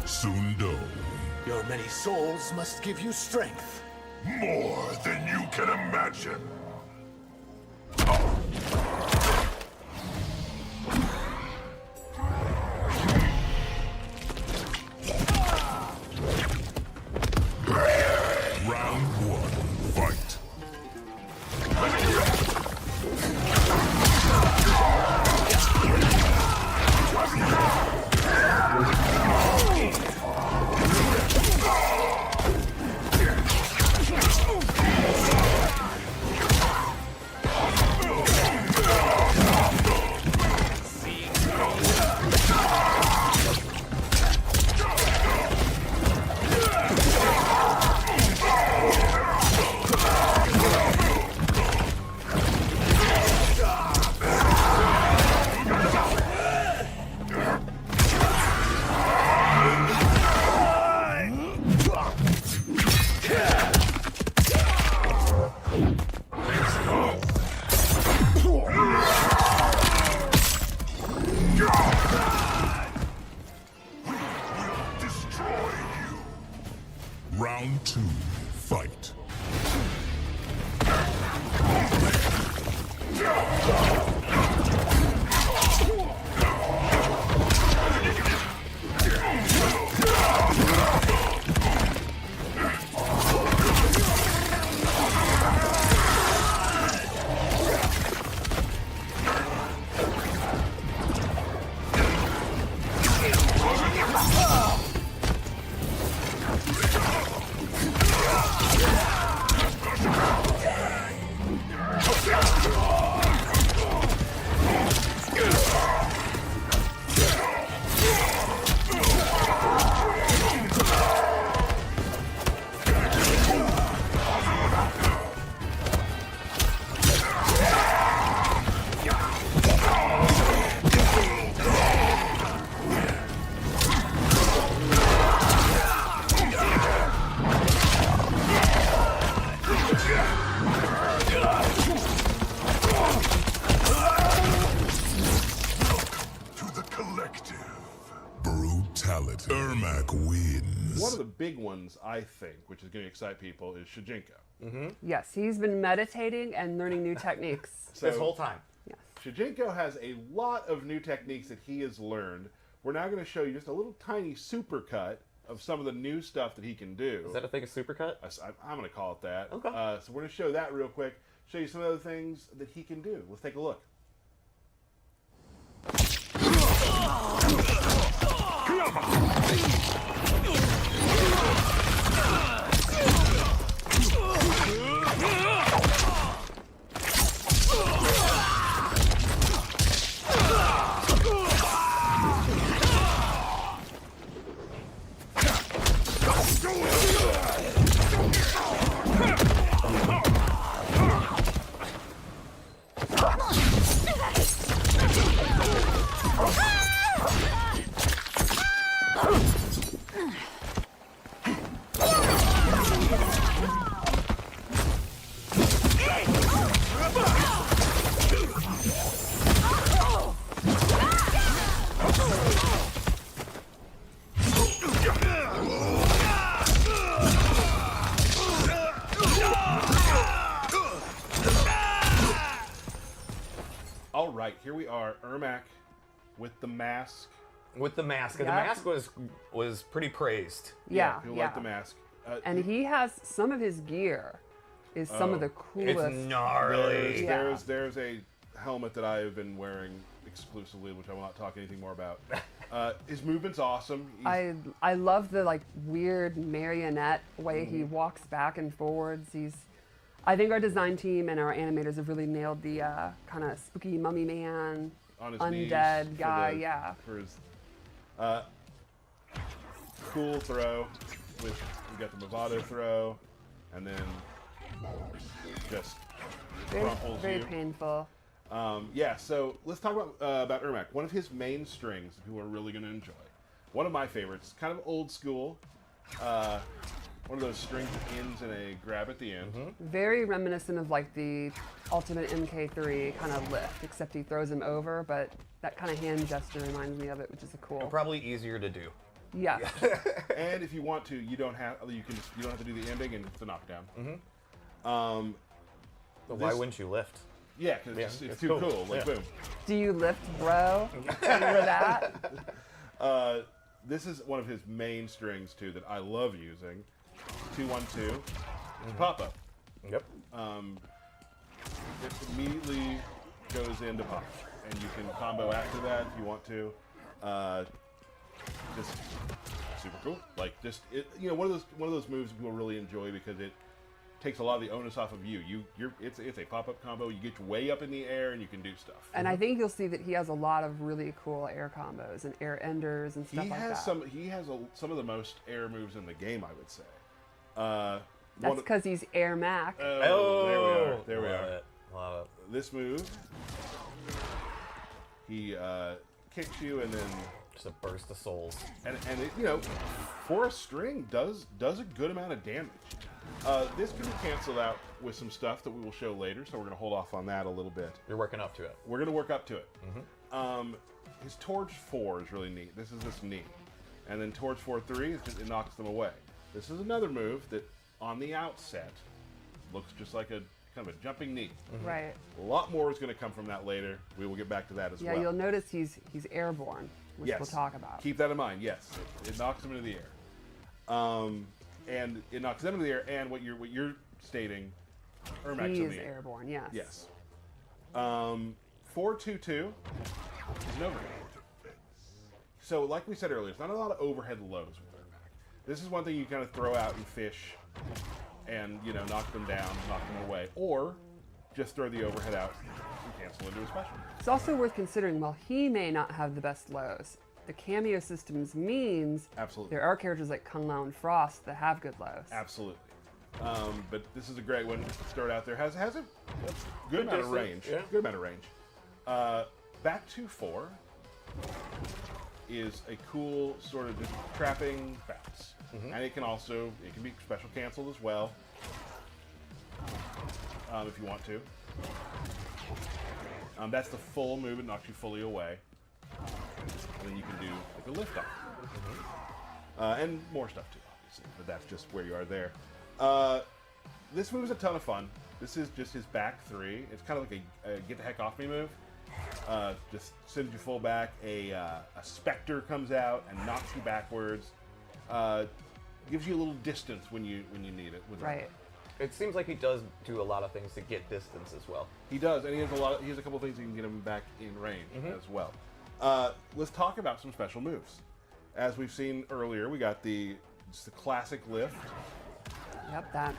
Sundo. Your many souls must give you strength. More than you can imagine. Round 1, fight. Round 2, fight. Brutality. Ermac wins. One of the big ones, I think, which is going to excite people, is Shunjiko. Yes, he's been meditating and learning new techniques. This whole time. Yes. Shunjiko has a lot of new techniques that he has learned. We're now going to show you just a little tiny supercut of some of the new stuff that he can do. Is that a thing of supercut? I'm going to call it that. Okay. So we're going to show that real quick, show you some other things that he can do. Let's take a look. All right, here we are, Ermac with the mask. With the mask. And Yeah. the mask was pretty praised. Yeah, People yeah. like the mask. And he has some of his gear is some of the coolest. It's gnarly. Yeah. There's a helmet that I have been wearing exclusively, which I will not talk anything more about. His movement's awesome. I love the like weird marionette way he walks back and forwards. I think our design team and our animators have really nailed the kind of spooky mummy man, on his undead knees guy. Yeah. For his cool throw. We got the Mavado throw, and then just crumples Very you. painful. Yeah, so let's talk about Ermac. One of his main strings that people are really going to enjoy. One of my favorites, kind of old school. One of those strings that ends in a grab at the end. Very reminiscent of like the Ultimate MK3 kind of lift, except he throws him over, but that kind of hand gesture reminds me of it, which is a cool. Probably easier to do. Yeah. And if you want to, you don't have to do the ending, and it's a knockdown. But why wouldn't you lift? Yeah, because Yeah, it's it's too cool. cool. Like Yeah. boom. Do you lift, bro? Remember that? This is one of his main strings too that I love using. 2-1-2 pop up. Yep. It immediately goes into pop, and you can combo after that if you want to. Just super cool. Like one of those moves people really enjoy because it takes a lot of the onus off of you. It's a pop up combo. You get way up in the air and you can do stuff. And I think you'll see that he has a lot of really cool air combos and air enders and stuff He like has that. He has some of the most air moves in the game, I would say. That's because he's Ermac. There we Love are. it. Love it. This move, he kicks you and then Just a burst of souls. and it, for a string does a good amount of damage. This can be canceled out with some stuff that we will show later, so we're going to hold off on that a little bit. You're working up to it. We're going to work up to it. His Torch 4 is really neat. This is this knee. And then Torch 4-3, it knocks them away. This is another move that, on the outset, looks just like a kind of a jumping knee. Right. A lot more is going to come from that later. We will get back to that as Yeah, well. you'll notice he's airborne, which Yes. we'll talk about. Keep that in mind. Yes, it knocks them into the air, and it knocks them into the air. And what you're stating, Ermac's He in is the air. airborne, yes. Yes. 4-2-2 is an overhead. So, like we said earlier, it's not a lot of overhead lows with Ermac. This is one thing you kind of throw out and fish, and knock them down, knock them away, or just throw the overhead out and cancel into a special. It's also worth considering, while he may not have the best lows, the cameo systems means Absolutely. there are characters like Kung Lao and Frost that have good lows. Absolutely. But this is a great one to start out there. Has a good amount of distance, range. yeah. Good amount of range. Back to 4 is a cool sort of just trapping bounce. And it can be special canceled as well. If you want to. That's the full move. It knocks you fully away. And then you can do like a lift off. And more stuff too, obviously. But that's just where you are there. This move is a ton of fun. This is just his back 3. It's kind of like a get the heck off me move. Just sends you full back. A specter comes out and knocks you backwards. Gives you a little distance when you need it. Right. It seems like he does do a lot of things to get distance as well. He does, and he has a couple things that can get him back in range as well. Let's talk about some special moves. As we've seen earlier, we got the classic lift. Yep, that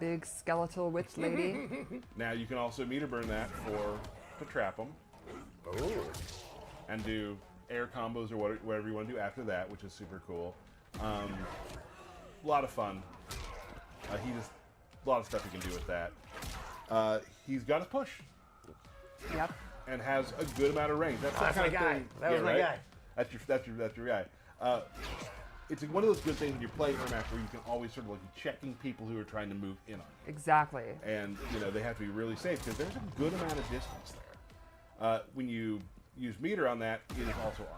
big skeletal witch lady. Now you can also meter burn that to trap them. Ooh. And do air combos or whatever you want to do after that, which is super cool. A lot of fun. A lot of stuff you can do with that. He's got his push Yep. and has a good amount of range. That's That's the kind my of guy. thing. That was my guy. That's your guy. It's one of those good things when you're playing Ermac where you can always sort of like be checking people who are trying to move in on you. Exactly. And they have to be really safe because there's a good amount of distance there. When you use meter on that, it is also armor.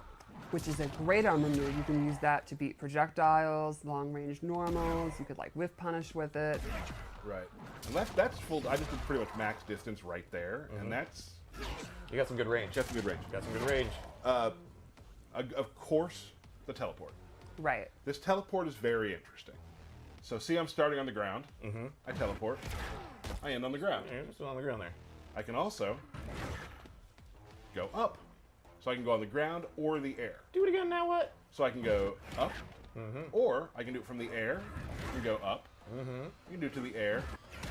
Which is a great armor move. You can use that to beat projectiles, long range normals. You could like whiff punish with it. Right. And that's full. I just did pretty much max distance right there, and that's You got some good range. a good range. Got some good range. Of course, the teleport. Right. This teleport is very interesting. So see, I'm starting on the ground. I teleport. I end on the ground. You're just on the ground there. I can also go up. So I can go on the ground or the air. Do it again now, what? So I can go up, or I can do it from the air. You go up. You can do it to the air.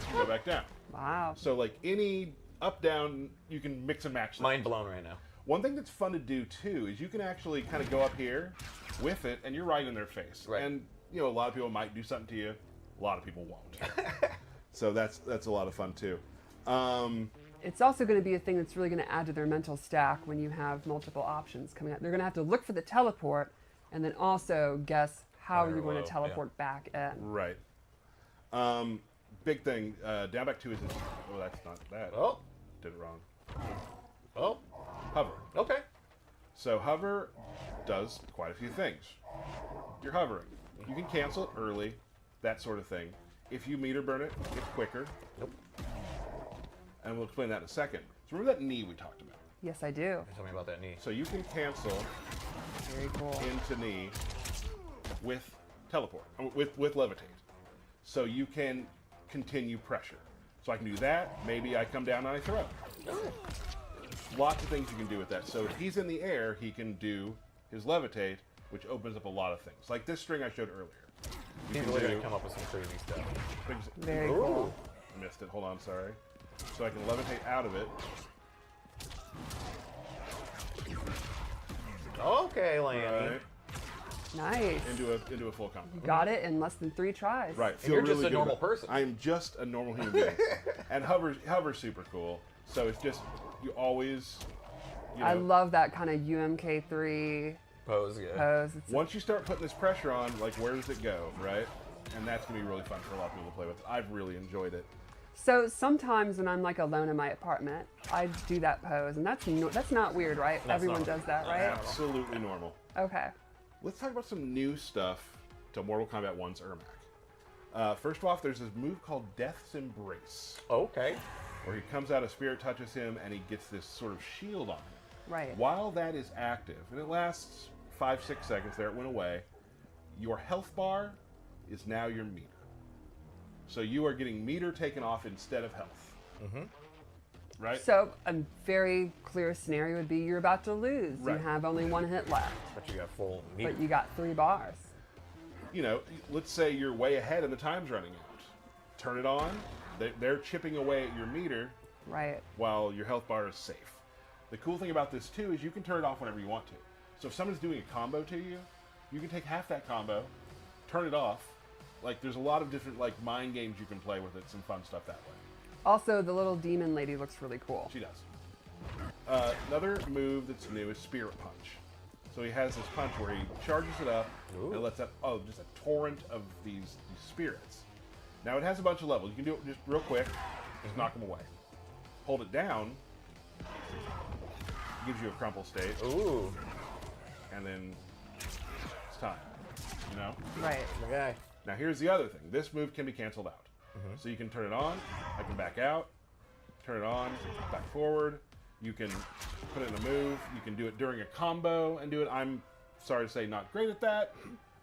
And go back down. Wow. So like any up, down, you can mix and match them. Mind blown right now. One thing that's fun to do too is you can actually kind of go up here, whiff it, and you're right in their face. Right. And a lot of people might do something to you. A lot of people won't. So that's a lot of fun too. It's also going to be a thing that's really going to add to their mental stack when you have multiple options coming out. They're going to have to look for the teleport and then also guess how you're going to teleport back in. Right. Big thing. Down back 2 is. Oh, that's not that. Oh. Did it wrong. Oh. Hover. Okay. So hover does quite a few things. you're hovering. You can cancel it early, that sort of thing. If you meter burn it, it's quicker. Nope. And we'll explain that in a second. So remember that knee we talked about? Yes, I do. Tell me about that knee. So you can cancel Very cool. into knee with teleport, with levitate. So you can continue pressure. So I can do that. Maybe I come down and I throw. Lots of things you can do with that. So if he's in the air, he can do his levitate, which opens up a lot of things. Like this string I showed earlier. He's really going to come up with some crazy stuff. Very cool. Missed it. Hold on, sorry. So I can levitate out of it. Okay, Lanny. Right. Nice. Into a full combo. You got it in less than 3 tries. Right. And you're Feel just really a good normal about- person. I am just a normal human being. And hover's super cool. So it's just you always. You know, I love that kind of UMK3 Pose, yeah. pose. It's once you start putting this pressure on, like where does it go, right? And that's gonna be really fun for a lot of people to play with. I've really enjoyed it. So sometimes when I'm like alone in my apartment, I do that pose, and that's not weird, right? That's Everyone not- does that, right? Absolutely normal. Okay. Let's talk about some new stuff to Mortal Kombat 1's Ermac. First off, there's this move called Death's Embrace, Okay. where he comes out, a spirit touches him, and he gets this sort of shield on him. Right. While that is active, and it lasts 5-6 seconds, there it went away, your health bar is now your meter. So you are getting meter taken off instead of health. Mm-hmm. Right? So a very clear scenario would be you're about to lose. Right. You have only 1 hit left, But you got full meter. but you got 3 bars. You know, let's say you're way ahead and the time's running out. Turn it on. They're chipping away at your meter Right. while your health bar is safe. The cool thing about this too is you can turn it off whenever you want to. So if someone's doing a combo to you, you can take half that combo, turn it off. Like there's a lot of different like mind games you can play with it. Some fun stuff that way. Also, the little demon lady looks really cool. She does. Another move that's new is Spirit Punch. So he has this punch where he charges it up and lets out just a torrent of these spirits. Now it has a bunch of levels. You can do it just real quick, just knock them away. Hold it down, gives you a crumple state, Ooh. and then it's time. You know? Right. The guy. Now here's the other thing. This move can be canceled out. So you can turn it on, I can back out, turn it on, back forward. You can put it in a move. You can do it during a combo and do it. I'm sorry to say not great at that,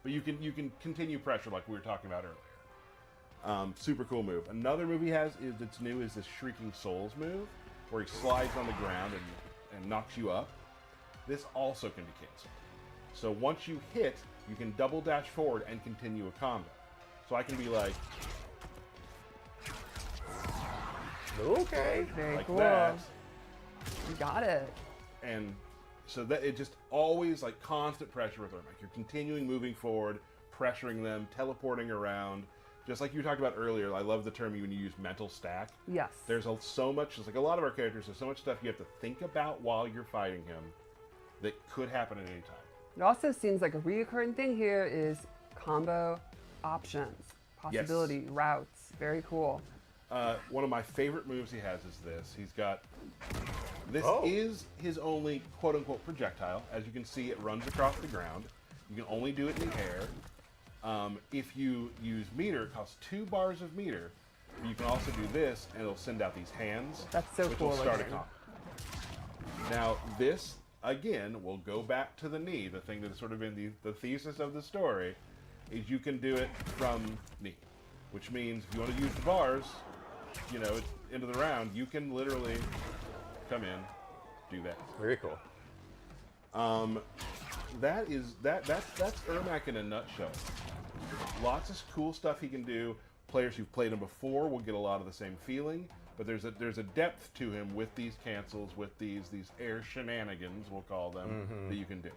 but you can continue pressure like we were talking about earlier. Super cool move. Another move he has that's new is this Shrieking Souls move, where he slides on the ground and knocks you up. This also can be canceled. So once you hit, you can double dash forward and continue a combo. So I can be like Okay. Very like cool. that, You got it. and so that it just always like constant pressure with Ermac. You're continuing moving forward, pressuring them, teleporting around. Just like you talked about earlier, I love the term when you use mental stack. Yes. There's so much, just like a lot of our characters, there's so much stuff you have to think about while you're fighting him that could happen at any time. It also seems like a reoccurring thing here is combo options, possibility, routes. Very cool. One of my favorite moves he has is this. He's got, this Oh. is his only quote-unquote projectile. As you can see, it runs across the ground. You can only do it in the air. If you use meter, it costs 2 bars of meter. You can also do this, and it'll send out these hands, That's so which cool will start a looking. combo. Now, this, again, will go back to the knee. The thing that's sort of been the thesis of the story is you can do it from knee, which means if you want to use the bars, you know, it's into the round, you can literally come in, do that. Very cool. That's Ermac in a nutshell. Lots of cool stuff he can do. Players who've played him before will get a lot of the same feeling, but there's a depth to him with these cancels, with these air shenanigans, we'll call them, that you can do.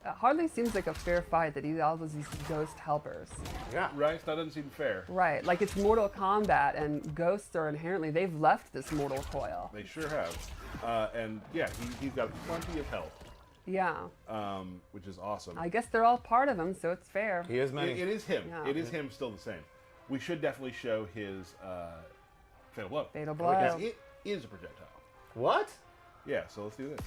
It hardly seems like a fair fight that he has all these ghost helpers. Yeah. Right? That doesn't seem fair. Right, like it's Mortal Kombat, and ghosts are inherently, they've left this mortal coil. They sure have. And yeah, he's got plenty of health, Yeah, which is awesome. I guess they're all part of him, so it's fair. He is many. It is him. Yeah. It is him still the same. We should definitely show his Fatal Blow. Fatal Because Blow. it is a projectile. What? Yeah, so let's do this.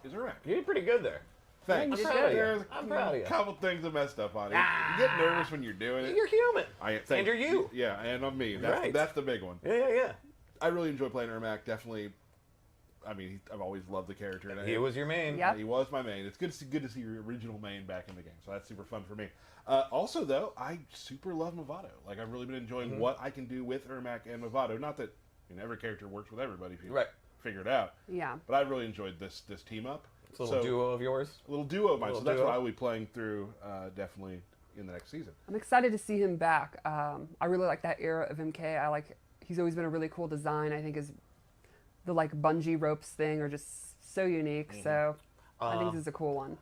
is Ermac. You did pretty good there. Thanks. I'm proud of you. There's I'm proud of you. a couple things I messed up on. You get nervous when you're doing it. You're human. And you're you. Yeah, and I'm me. That's, Right. that's the big one. Yeah. I really enjoy playing Ermac. Definitely. I mean, I've always loved the character. And He was your main. Yep. He was my main. It's good to see your original main back in the game. So that's super fun for me. Also, though, I super love Mavado. Like, I've really been enjoying what I can do with Ermac and Mavado. Not that every character works with everybody if you figure it out. Yeah. But I really enjoyed this team up. It's a little duo of yours. A little duo of mine. So that's duo. what I will be playing through definitely in the next season. I'm excited to see him back. I really like that era of MK. He's always been a really cool design. I think the like bungee ropes thing are just so unique. So I think this is a cool one.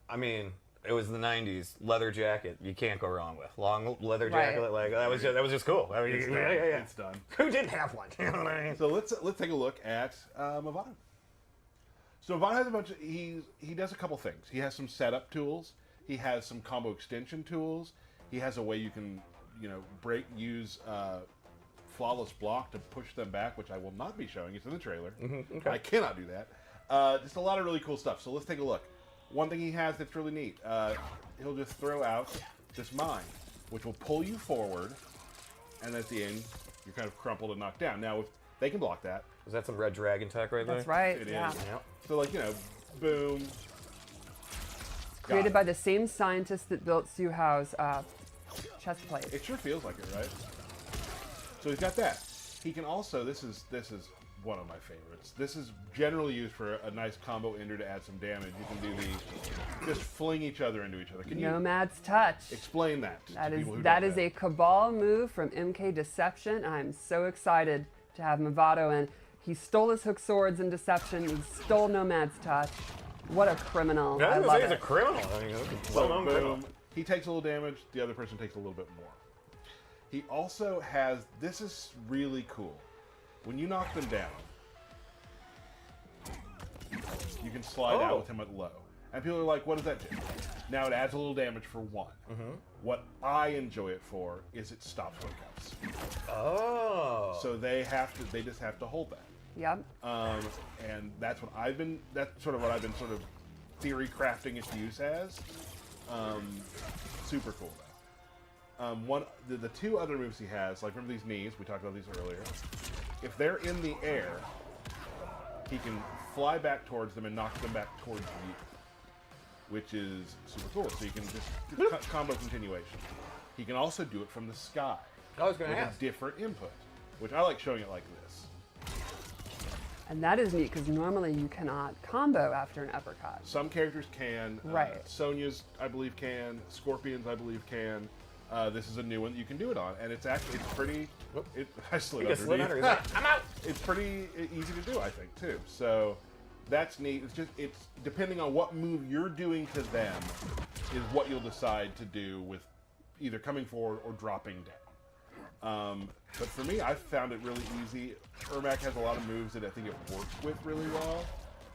I mean, it was the '90s. Leather jacket, you can't go wrong with. Long leather jacket, Right. like that was just cool. I mean, yeah. It's done. Who didn't have one? You know what I mean? So let's take a look at Mavado. So Mavado has a bunch of he does a couple things. He has some setup tools. He has some combo extension tools. He has a way you can use flawless block to push them back, which I will not be showing. It's in the trailer. Okay. I cannot do that. Just a lot of really cool stuff. So let's take a look. One thing he has that's really neat. He'll just throw out this mine, which will pull you forward, and at the end, you're kind of crumpled and knocked down. Now, if they can block that. Was that some Red Dragon tech right there? That's right. It yeah. is. So, like, boom. Created by the same scientist that built Suhao's chest plate. It sure feels like it, right? So he's got that. He can also, this is one of my favorites. This is generally used for a nice combo ender to add some damage. You can do just fling each other into each other. Can you Nomad's Touch. explain that to people who That don't is know? a Cabal move from MK Deception. I'm so excited to have Mavado in. He stole his hook swords in Deception. He stole Nomad's Touch. What a criminal. I love He's a it. criminal. I mean, he's a well-known criminal. Boom. He takes a little damage. The other person takes a little bit more. He also has, this is really cool. When you knock them down, you can slide out with him at low. And people are like, what does that do? Now it adds a little damage for one. What I enjoy it for is it stops hookups. Oh. So they just have to hold that. Yep. And that's what I've been theory crafting its use as. Super cool though. The two other moves he has, like remember these knees, we talked about these earlier. If they're in the air, he can fly back towards them and knock them back towards you, which is super cool. So you can just combo continuation. He can also do it from the sky. I was going to with ask. a different input, which I like showing it like this. And that is neat because normally you cannot combo after an uppercut. Some characters can. Right. Sonya's, I believe, can. Scorpion's, I believe, can. This is a new one that you can do it on, and it's pretty. I slid You slid underneath. under. I'm out. It's pretty easy to do, I think, too. So that's neat. It's depending on what move you're doing to them is what you'll decide to do with either coming forward or dropping down. But for me, I found it really easy. Ermac has a lot of moves that I think it works with really well.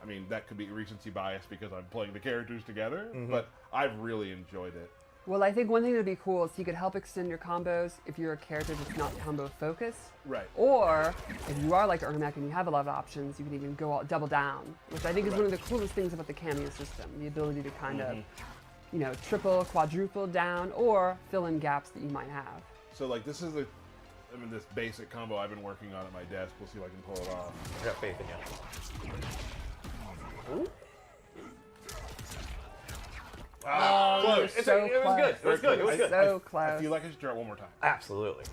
I mean, that could be recency bias because I'm playing the characters together, but I've really enjoyed it. Well, I think one thing that would be cool is he could help extend your combos if you're a character that's not combo focused. Right. Or if you are like Ermac and you have a lot of options, you can even go all double down, which I think is one of the coolest things about the cameo system. The ability to kind of, triple, quadruple down, or fill in gaps that you might have. So, like, this is this basic combo I've been working on at my desk. We'll see if I can pull it off. I got faith in you. Ooh. Close. So it was good. It was good. It was good. So close. I feel like I should try it one more time. Absolutely.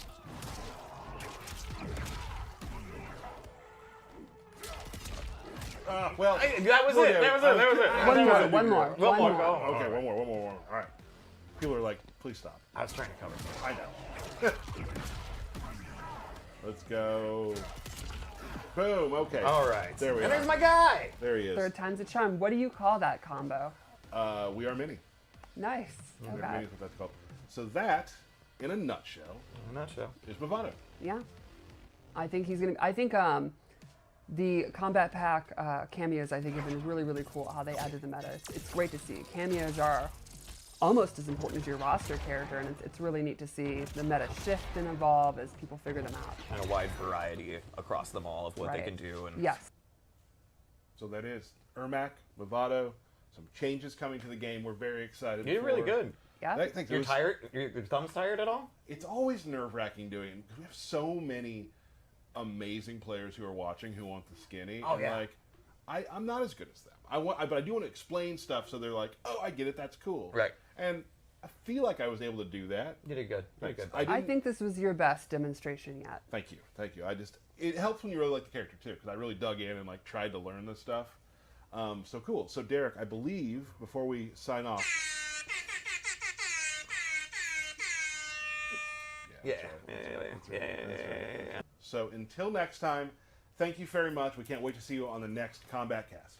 Well, That was it. That was it. That was it. One more. One more. Go. Okay, one more. All right. People are like, please stop. I was trying to cover. I know. Let's go. Boom. Okay. All right. There we And are. there's my guy. There he is. Third time's a charm. What do you call that combo? We are mini. Nice. We are Okay. mini is what that's called. So that, in a nutshell, I'm not sure. is Mavado. Yeah. I think he's gonna. I think the combat pack cameos I think have been really, really cool. How they added the meta. It's great to see. Cameos are almost as important as your roster character, and it's really neat to see the meta shift and evolve as people figure them out. And a wide variety across them all of what they Right. can do. And Yes. So that is Ermac Mavado. Some changes coming to the game. We're very excited. You did really good. Yeah. Thanks. You're tired? Your thumb's tired at all? It's always nerve-wracking doing it because we have so many amazing players who are watching who want the skinny. Oh, and yeah. Like, I'm not as good as them. But I do want to explain stuff so they're like, oh, I get it. That's cool. Right. And I feel like I was able to do that. You did good. You did Thanks. good. I think this was your best demonstration yet. Thank you. It helps when you really like the character too, because I really dug in and like tried to learn this stuff. So cool. So Derek, I believe before we sign off. Yeah. That's right. So until next time, thank you very much. We can't wait to see you on the next Combat Cast.